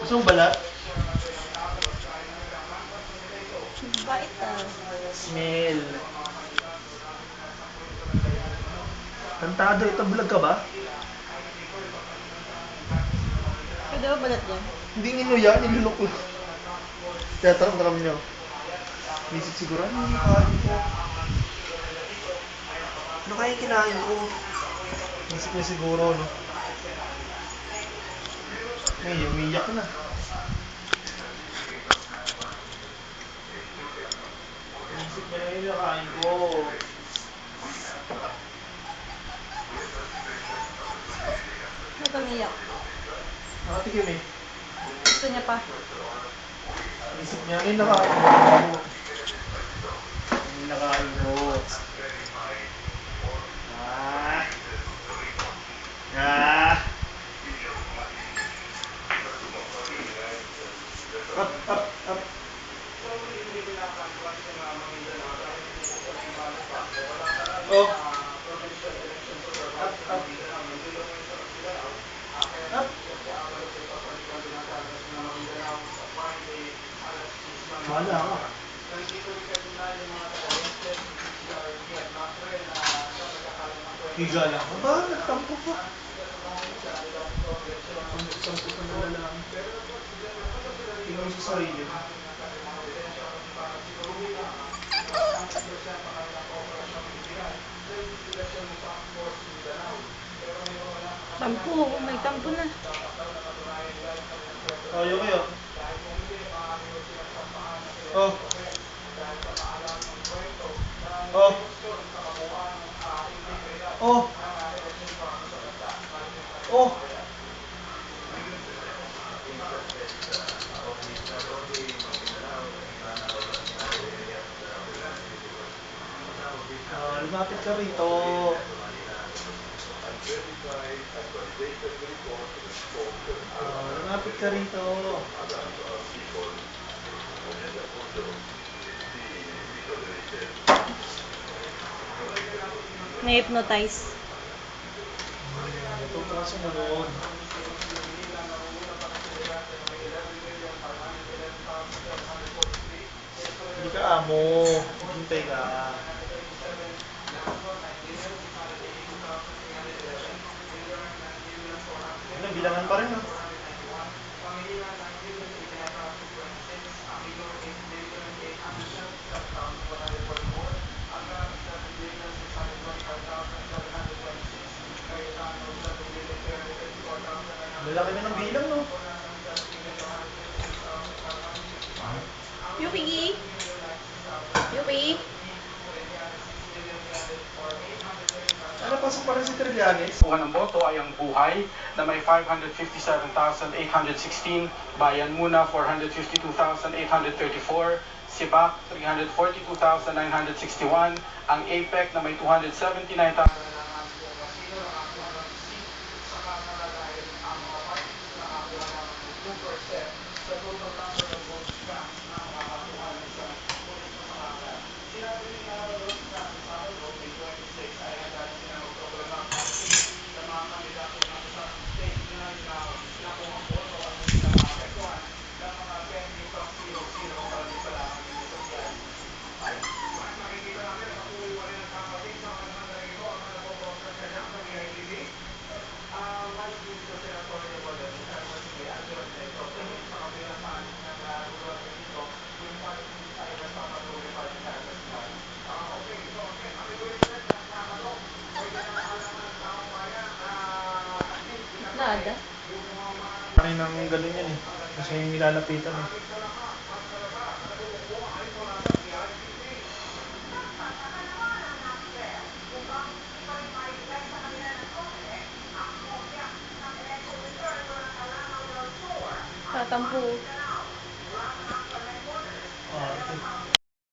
Gusto mo balat? Bait ah. Smell. Kantado, ito vlog ka ba? Pwede ba balat yan? Hindi nginuya, nilulok lang. Taram nyo. Visit siguro, ano yung kain ko? Ano kaya yung kinain ko? Isip niya siguro, no? Ay, umiyak na. Isip niya na yung kain ko. Ba't umiyak? Nakatikim eh. Gusto niya pa. Isip niya, ano yung nakain ko? Ano yung nakain ko? Ah! Ah! Up, up, up. Oh. Up, up. Up. Wala ka. Higa lang. Aba, nagtampo pa. Tampo pa na lalaki. Tingnan sa sarili mo. Tampo. May tampo na. Ayaw kayo. Oh. Oh. Oh. Oh. Lumapit ka rito. Lumapit ka rito. Na-hypnotize. Natuto ka sumunod. Hindi ka amo. Hintay ka. Ano, bilangan pa rin, no? Lalaki na ng bilang, no? Yuki! Yuki! Ano, pasok pa rin si Trillanes? Kuha ng boto ay ang buhay na may 557,816, Bayan Muna 452,834, Sibak 342,961, ang APEC na may 279,000. Nada. Akin nang ganun yan eh. Kasi yung nilalapitan eh. Tatampo.